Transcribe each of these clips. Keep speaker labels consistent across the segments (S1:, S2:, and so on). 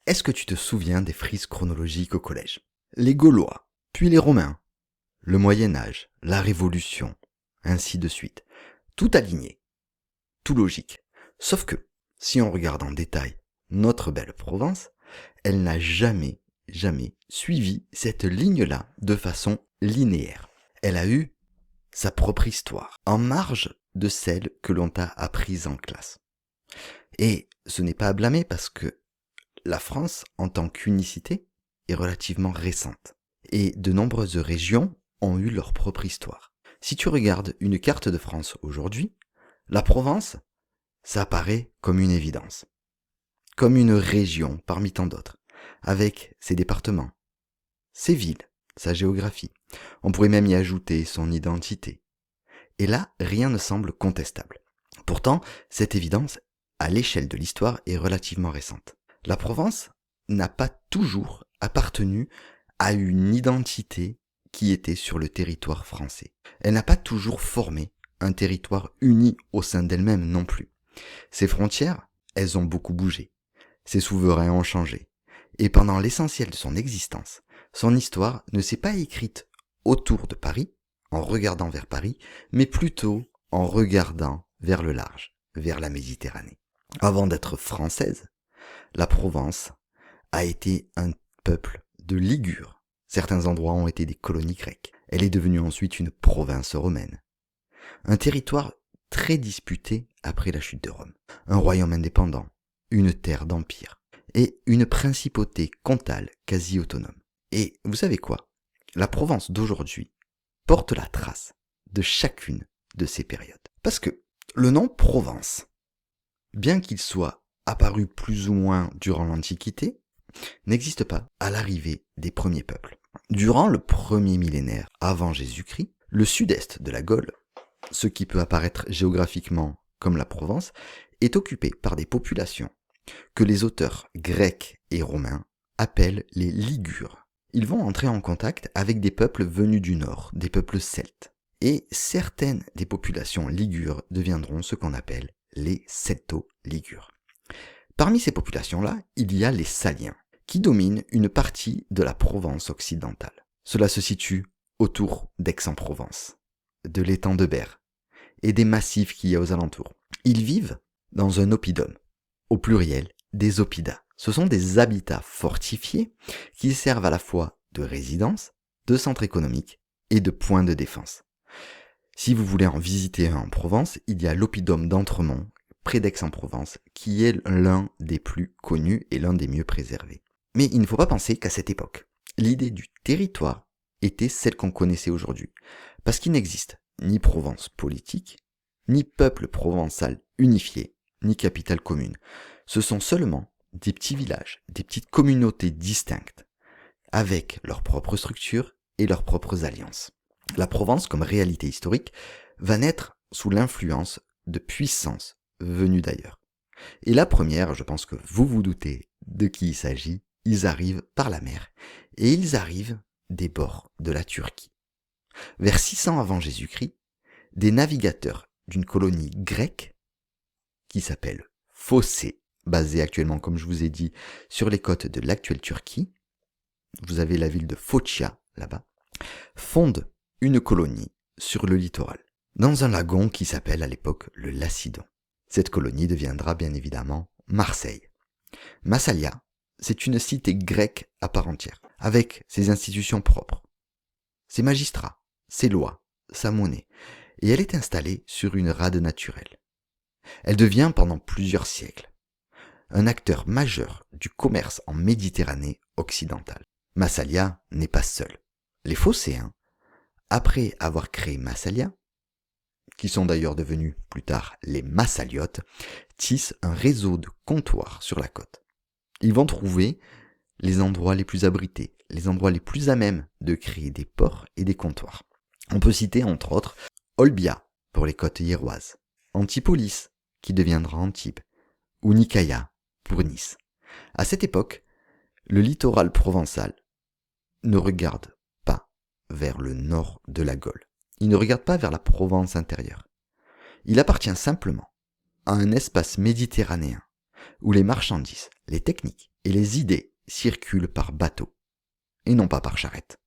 S1: Est-ce que tu te souviens des frises chronologiques au collège? Les Gaulois, puis les Romains, le Moyen-Âge, la Révolution, ainsi de suite. Tout aligné, tout logique. Sauf que, si on regarde en détail notre belle Provence, elle n'a jamais suivi cette ligne-là de façon linéaire. Elle a eu sa propre histoire, en marge de celle que l'on t'a apprise en classe. Et ce n'est pas à blâmer parce que la France, en tant qu'unicité, est relativement récente. Et de nombreuses régions ont eu leur propre histoire. Si tu regardes une carte de France aujourd'hui, la Provence, ça apparaît comme une évidence. Comme une région parmi tant d'autres, avec ses départements, ses villes, sa géographie. On pourrait même y ajouter son identité. Et là, rien ne semble contestable. Pourtant, cette évidence, à l'échelle de l'histoire, est relativement récente. La Provence n'a pas toujours appartenu à une identité qui était sur le territoire français. Elle n'a pas toujours formé un territoire uni au sein d'elle-même non plus. Ses frontières, elles ont beaucoup bougé. Ses souverains ont changé. Et pendant l'essentiel de son existence, son histoire ne s'est pas écrite autour de Paris, en regardant vers Paris, mais plutôt en regardant vers le large, vers la Méditerranée. Avant d'être française, la Provence a été un peuple de Ligures. Certains endroits ont été des colonies grecques. Elle est devenue ensuite une province romaine. Un territoire très disputé après la chute de Rome. Un royaume indépendant, une terre d'empire et une principauté comtale quasi autonome. Et vous savez quoi? La Provence d'aujourd'hui porte la trace de chacune de ces périodes. Parce que le nom Provence, bien qu'il soit apparu plus ou moins durant l'Antiquité, n'existe pas à l'arrivée des premiers peuples. Durant le premier millénaire avant Jésus-Christ, le sud-est de la Gaule, ce qui peut apparaître géographiquement comme la Provence, est occupé par des populations que les auteurs grecs et romains appellent les Ligures. Ils vont entrer en contact avec des peuples venus du nord, des peuples celtes. Et certaines des populations ligures deviendront ce qu'on appelle les Celto-Ligures. Parmi ces populations-là, il y a les Saliens, qui dominent une partie de la Provence occidentale. Cela se situe autour d'Aix-en-Provence, de l'étang de Berre et des massifs qu'il y a aux alentours. Ils vivent dans un oppidum, au pluriel des oppidas. Ce sont des habitats fortifiés qui servent à la fois de résidence, de centre économique et de point de défense. Si vous voulez en visiter un en Provence, il y a l'oppidum d'Entremont, près d'Aix-en-Provence, qui est l'un des plus connus et l'un des mieux préservés. Mais il ne faut pas penser qu'à cette époque, l'idée du territoire était celle qu'on connaissait aujourd'hui. Parce qu'il n'existe ni Provence politique, ni peuple provençal unifié, ni capitale commune. Ce sont seulement des petits villages, des petites communautés distinctes, avec leur propre structure et leurs propres alliances. La Provence, comme réalité historique, va naître sous l'influence de puissances venues d'ailleurs. Et la première, je pense que vous vous doutez de qui il s'agit, ils arrivent par la mer, et ils arrivent des bords de la Turquie. Vers 600 avant Jésus-Christ, des navigateurs d'une colonie grecque, qui s'appelle Phocée, basée actuellement, comme je vous ai dit, sur les côtes de l'actuelle Turquie, vous avez la ville de Focia, là-bas, fondent une colonie sur le littoral, dans un lagon qui s'appelle à l'époque le Lacidon. Cette colonie deviendra bien évidemment Marseille. Massalia, c'est une cité grecque à part entière, avec ses institutions propres, ses magistrats, ses lois, sa monnaie, et elle est installée sur une rade naturelle. Elle devient pendant plusieurs siècles un acteur majeur du commerce en Méditerranée occidentale. Massalia n'est pas seule. Les Phocéens, après avoir créé Massalia, qui sont d'ailleurs devenus plus tard les Massaliotes, tissent un réseau de comptoirs sur la côte. Ils vont trouver les endroits les plus abrités, les endroits les plus à même de créer des ports et des comptoirs. On peut citer entre autres Olbia pour les côtes hiéroises, Antipolis qui deviendra Antibes, ou Nicaea pour Nice. À cette époque, le littoral provençal ne regarde pas vers le nord de la Gaule. Il ne regarde pas vers la Provence intérieure. Il appartient simplement à un espace méditerranéen où les marchandises, les techniques et les idées circulent par bateau, et non pas par charrette.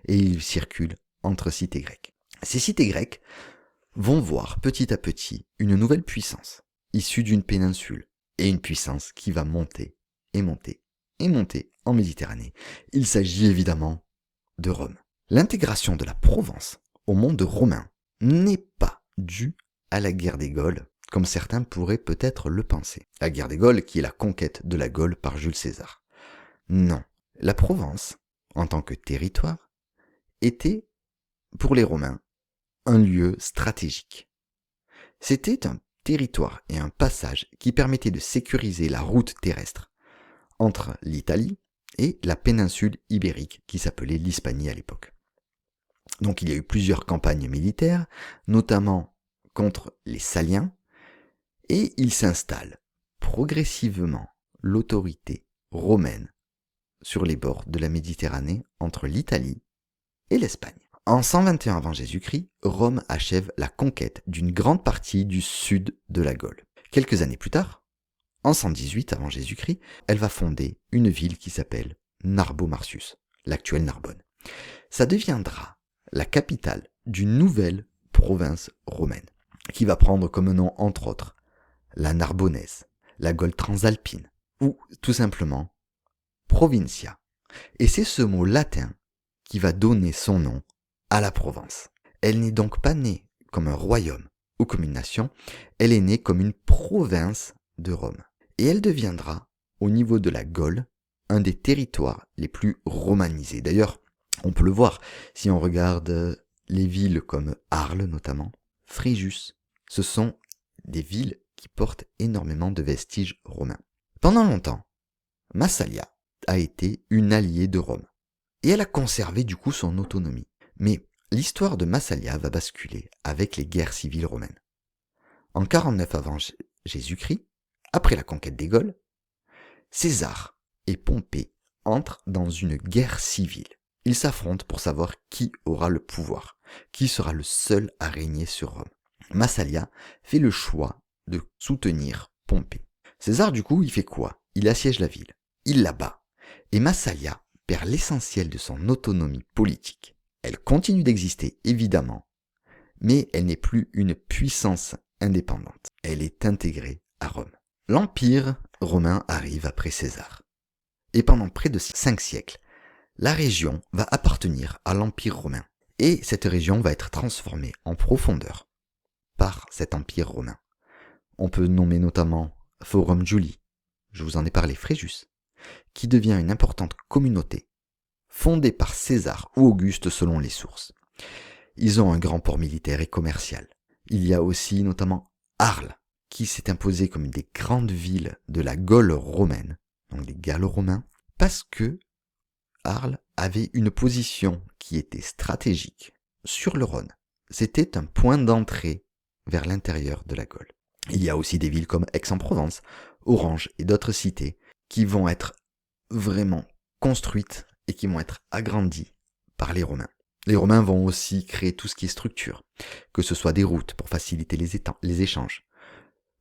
S1: Et ils circulent entre cités grecques. Ces cités grecques vont voir petit à petit une nouvelle puissance, issue d'une péninsule, et une puissance qui va monter et monter et monter en Méditerranée. Il s'agit évidemment de Rome. L'intégration de la Provence au monde romain n'est pas due à la guerre des Gaules, comme certains pourraient peut-être le penser. La guerre des Gaules qui est la conquête de la Gaule par Jules César. Non, la Provence, en tant que territoire, était, pour les Romains, un lieu stratégique. C'était un territoire et un passage qui permettait de sécuriser la route terrestre entre l'Italie et la péninsule ibérique qui s'appelait l'Hispanie à l'époque. Donc il y a eu plusieurs campagnes militaires, notamment contre les Saliens, et il s'installe progressivement l'autorité romaine sur les bords de la Méditerranée entre l'Italie et l'Espagne. En 121 avant Jésus-Christ, Rome achève la conquête d'une grande partie du sud de la Gaule. Quelques années plus tard, en 118 avant Jésus-Christ, elle va fonder une ville qui s'appelle Narbo Martius, l'actuelle Narbonne. Ça deviendra la capitale d'une nouvelle province romaine, qui va prendre comme nom entre autres la Narbonnaise, la Gaule transalpine, ou tout simplement Provincia. Et c'est ce mot latin qui va donner son nom à la Provence. Elle n'est donc pas née comme un royaume ou comme une nation, elle est née comme une province de Rome. Et elle deviendra, au niveau de la Gaule, un des territoires les plus romanisés. D'ailleurs, on peut le voir si on regarde les villes comme Arles notamment, Fréjus, ce sont des villes qui portent énormément de vestiges romains. Pendant longtemps, Massalia a été une alliée de Rome, et elle a conservé du coup son autonomie. Mais l'histoire de Massalia va basculer avec les guerres civiles romaines. En 49 avant Jésus-Christ, après la conquête des Gaules, César et Pompée entrent dans une guerre civile. Ils s'affrontent pour savoir qui aura le pouvoir, qui sera le seul à régner sur Rome. Massalia fait le choix de soutenir Pompée. César du coup, il fait quoi? Il assiège la ville, il la bat, et Massalia perd l'essentiel de son autonomie politique. Elle continue d'exister évidemment, mais elle n'est plus une puissance indépendante. Elle est intégrée à Rome. L'Empire romain arrive après César. Et pendant près de 5 siècles, la région va appartenir à l'Empire romain. Et cette région va être transformée en profondeur par cet Empire romain. On peut nommer notamment Forum Julii, je vous en ai parlé, Fréjus, qui devient une importante communauté, fondée par César ou Auguste selon les sources. Ils ont un grand port militaire et commercial. Il y a aussi notamment Arles, qui s'est imposé comme une des grandes villes de la Gaule romaine, donc des Gallo-romains, parce que Arles avait une position qui était stratégique sur le Rhône. C'était un point d'entrée vers l'intérieur de la Gaule. Il y a aussi des villes comme Aix-en-Provence, Orange et d'autres cités qui vont être vraiment construites et qui vont être agrandies par les Romains. Les Romains vont aussi créer tout ce qui est structure, que ce soit des routes pour faciliter les échanges.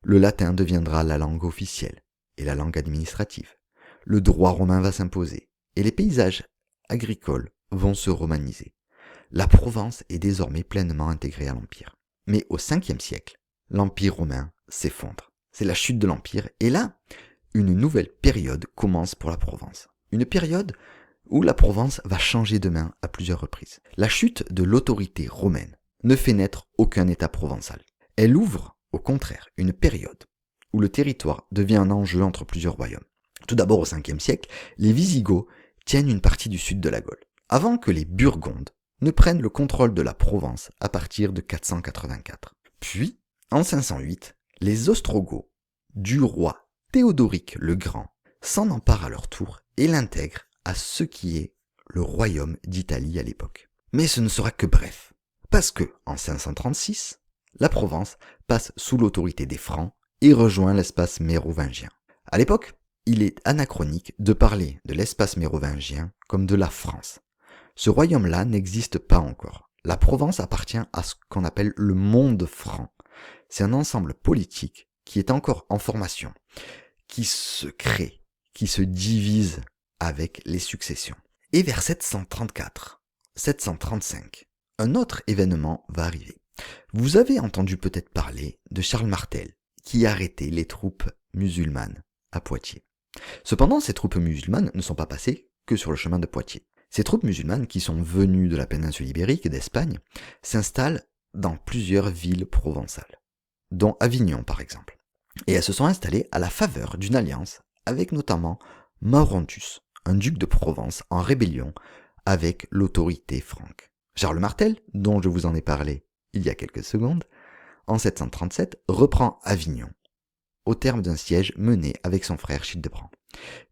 S1: Le latin deviendra la langue officielle et la langue administrative. Le droit romain va s'imposer et les paysages agricoles vont se romaniser. La Provence est désormais pleinement intégrée à l'Empire. Mais au 5e siècle, l'Empire romain s'effondre. C'est la chute de l'Empire et là, une nouvelle période commence pour la Provence. Une période où la Provence va changer de main à plusieurs reprises. La chute de l'autorité romaine ne fait naître aucun État provençal. Elle ouvre, au contraire, une période où le territoire devient un enjeu entre plusieurs royaumes. Tout d'abord au 5e siècle, les Visigoths tiennent une partie du sud de la Gaule, avant que les Burgondes ne prennent le contrôle de la Provence à partir de 484. Puis, en 508, les Ostrogoths du roi Théodoric le Grand s'en emparent à leur tour et l'intègrent à ce qui est le royaume d'Italie à l'époque. Mais ce ne sera que bref, parce que, en 536, la Provence passe sous l'autorité des Francs et rejoint l'espace mérovingien. À l'époque, il est anachronique de parler de l'espace mérovingien comme de la France. Ce royaume-là n'existe pas encore. La Provence appartient à ce qu'on appelle le monde franc. C'est un ensemble politique qui est encore en formation, qui se crée qui se divise avec les successions. Et vers 734, 735, un autre événement va arriver. Vous avez entendu peut-être parler de Charles Martel, qui arrêtait les troupes musulmanes à Poitiers. Cependant, ces troupes musulmanes ne sont pas passées que sur le chemin de Poitiers. Ces troupes musulmanes, qui sont venues de la péninsule ibérique, d'Espagne, s'installent dans plusieurs villes provençales, dont Avignon par exemple. Et elles se sont installées à la faveur d'une alliance avec notamment Maurontus, un duc de Provence en rébellion avec l'autorité franque. Charles Martel, dont je vous en ai parlé il y a quelques secondes, en 737 reprend Avignon, au terme d'un siège mené avec son frère Childebrand,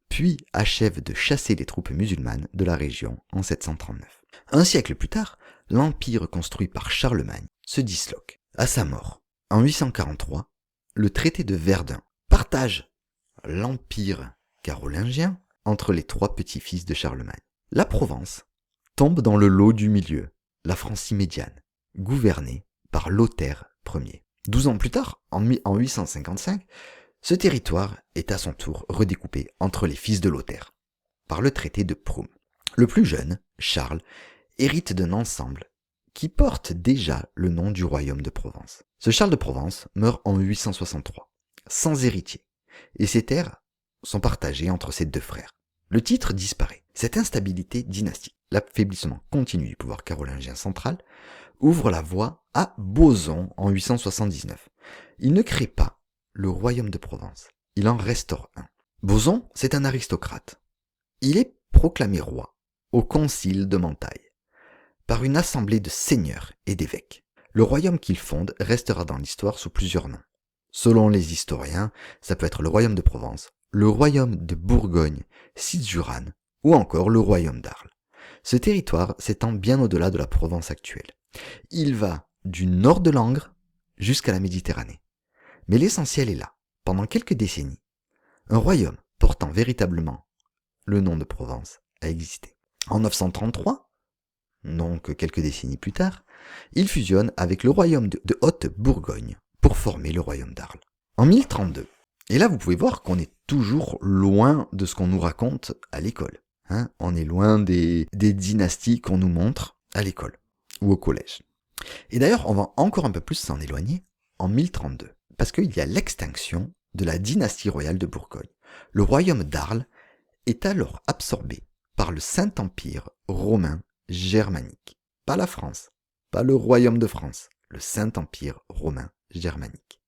S1: puis achève de chasser les troupes musulmanes de la région en 739. Un siècle plus tard, l'empire construit par Charlemagne se disloque. À sa mort, en 843, le traité de Verdun partage l'empire carolingien entre les trois petits-fils de Charlemagne. La Provence tombe dans le lot du milieu, la Francie médiane, gouvernée par Lothaire Ier. 12 ans plus tard, en 855, ce territoire est à son tour redécoupé entre les fils de Lothaire, par le traité de Prüm. Le plus jeune, Charles, hérite d'un ensemble qui porte déjà le nom du royaume de Provence. Ce Charles de Provence meurt en 863, sans héritier, et ses terres sont partagées entre ses deux frères. Le titre disparaît. Cette instabilité dynastique, l'affaiblissement continu du pouvoir carolingien central, ouvre la voie à Boson en 879. Il ne crée pas le royaume de Provence, il en restaure un. Boson, c'est un aristocrate. Il est proclamé roi au concile de Mantaille, par une assemblée de seigneurs et d'évêques. Le royaume qu'il fonde restera dans l'histoire sous plusieurs noms. Selon les historiens, ça peut être le royaume de Provence, le royaume de Bourgogne, Cisjurane, ou encore le royaume d'Arles. Ce territoire s'étend bien au-delà de la Provence actuelle. Il va du nord de Langres jusqu'à la Méditerranée. Mais l'essentiel est là. Pendant quelques décennies, un royaume portant véritablement le nom de Provence a existé. En 933, donc quelques décennies plus tard, il fusionne avec le royaume de Haute-Bourgogne pour former le royaume d'Arles. En 1032, et là vous pouvez voir qu'on est toujours loin de ce qu'on nous raconte à l'école. On est loin des dynasties qu'on nous montre à l'école ou au collège. Et d'ailleurs, on va encore un peu plus s'en éloigner en 1032, parce qu'il y a l'extinction de la dynastie royale de Bourgogne. Le royaume d'Arles est alors absorbé par le Saint-Empire romain germanique. Pas la France, pas le royaume de France, le Saint-Empire romain germanique.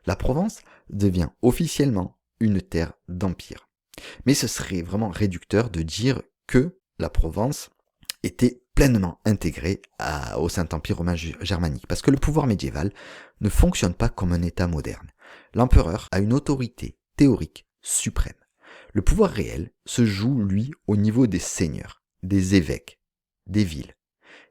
S1: La Provence devient officiellement une terre d'empire. Mais ce serait vraiment réducteur de dire que la Provence était pleinement intégrée au Saint-Empire romain germanique, parce que le pouvoir médiéval ne fonctionne pas comme un État moderne. L'empereur a une autorité théorique suprême. Le pouvoir réel se joue, lui, au niveau des seigneurs, des évêques, des villes,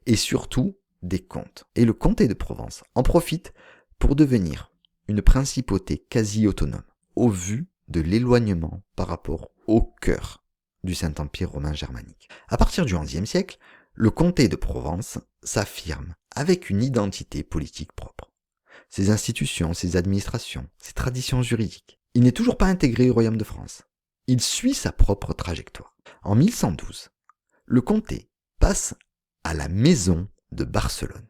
S1: et surtout des comtes. Et le comté de Provence en profite pour devenir une principauté quasi autonome, au vu de l'éloignement par rapport au cœur du Saint-Empire romain germanique. À partir du XIe siècle, le comté de Provence s'affirme avec une identité politique propre. Ses institutions, ses administrations, ses traditions juridiques. Il n'est toujours pas intégré au royaume de France. Il suit sa propre trajectoire. En 1112, le comté passe à la maison de Barcelone.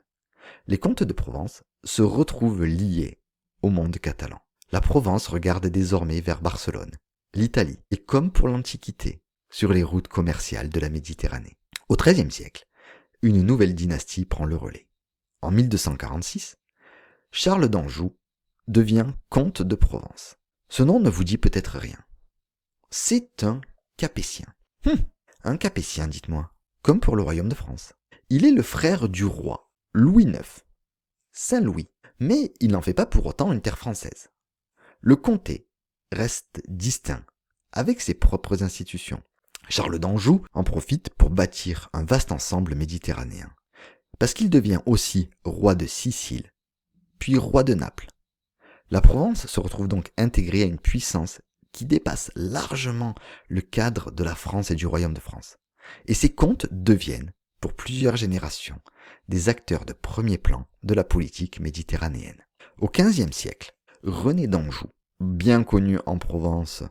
S1: Les comtes de Provence se retrouvent liés au monde catalan. La Provence regarde désormais vers Barcelone, l'Italie, et comme pour l'Antiquité, sur les routes commerciales de la Méditerranée. Au XIIIe siècle, une nouvelle dynastie prend le relais. En 1246, Charles d'Anjou devient comte de Provence. Ce nom ne vous dit peut-être rien. C'est un Capétien. Un Capétien, dites-moi, comme pour le royaume de France. Il est le frère du roi, Louis IX, Saint Louis, mais il n'en fait pas pour autant une terre française. Le comté reste distinct, avec ses propres institutions. Charles d'Anjou en profite pour bâtir un vaste ensemble méditerranéen, parce qu'il devient aussi roi de Sicile, puis roi de Naples. La Provence se retrouve donc intégrée à une puissance qui dépasse largement le cadre de la France et du royaume de France. Et ces comtes deviennent, pour plusieurs générations, des acteurs de premier plan de la politique méditerranéenne. Au XVe siècle, René d'Anjou, bien connu en Provence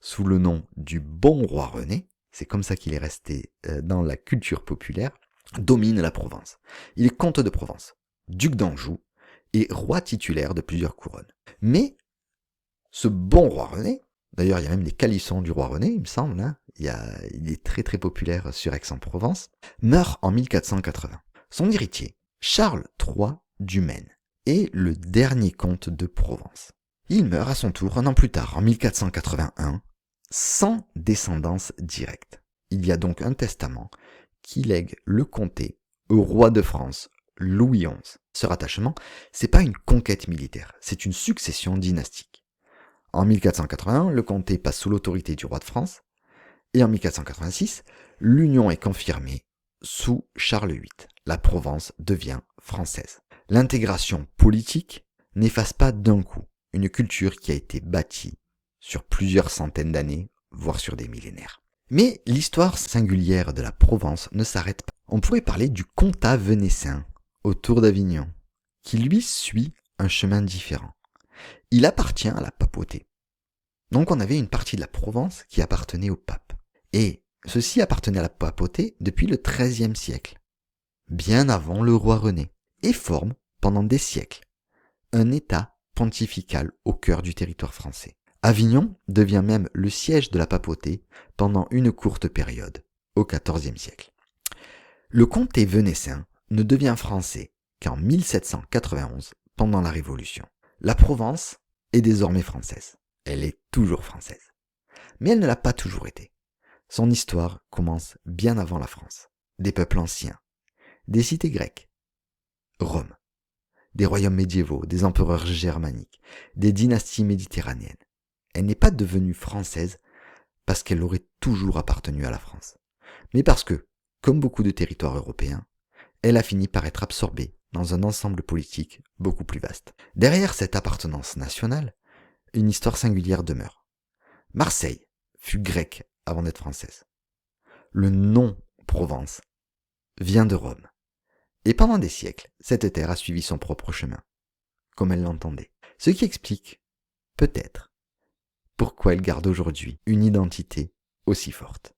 S1: sous le nom du bon roi René, c'est comme ça qu'il est resté dans la culture populaire, domine la Provence. Il est comte de Provence, duc d'Anjou et roi titulaire de plusieurs couronnes. Mais ce bon roi René, d'ailleurs il y a même des calissons du roi René, il me semble, hein, il est très très populaire sur Aix-en-Provence, meurt en 1480. Son héritier, Charles III du Maine, est le dernier comte de Provence. Il meurt à son tour un an plus tard, en 1481, sans descendance directe. Il y a donc un testament qui lègue le comté au roi de France, Louis XI. Ce rattachement, c'est pas une conquête militaire, c'est une succession dynastique. En 1481, le comté passe sous l'autorité du roi de France, et en 1486, l'union est confirmée sous Charles VIII. La Provence devient française. L'intégration politique n'efface pas d'un coup une culture qui a été bâtie sur plusieurs centaines d'années, voire sur des millénaires. Mais l'histoire singulière de la Provence ne s'arrête pas. On pourrait parler du comtat vénétien autour d'Avignon, qui lui suit un chemin différent. Il appartient à la papauté. Donc on avait une partie de la Provence qui appartenait au pape. Et ceci appartenait à la papauté depuis le XIIIe siècle, bien avant le roi René, et forme, pendant des siècles, un état pontifical au cœur du territoire français. Avignon devient même le siège de la papauté pendant une courte période, au XIVe siècle. Le comté vénétien ne devient français qu'en 1791, pendant la Révolution. La Provence est désormais française. Elle est toujours française. Mais elle ne l'a pas toujours été. Son histoire commence bien avant la France. Des peuples anciens, des cités grecques, Rome, des royaumes médiévaux, des empereurs germaniques, des dynasties méditerranéennes. Elle n'est pas devenue française parce qu'elle aurait toujours appartenu à la France, mais parce que, comme beaucoup de territoires européens, elle a fini par être absorbée dans un ensemble politique beaucoup plus vaste. Derrière cette appartenance nationale, une histoire singulière demeure. Marseille fut grecque avant d'être française. Le nom Provence vient de Rome. Et pendant des siècles, cette terre a suivi son propre chemin, comme elle l'entendait. Ce qui explique, peut-être, pourquoi elle garde aujourd'hui une identité aussi forte.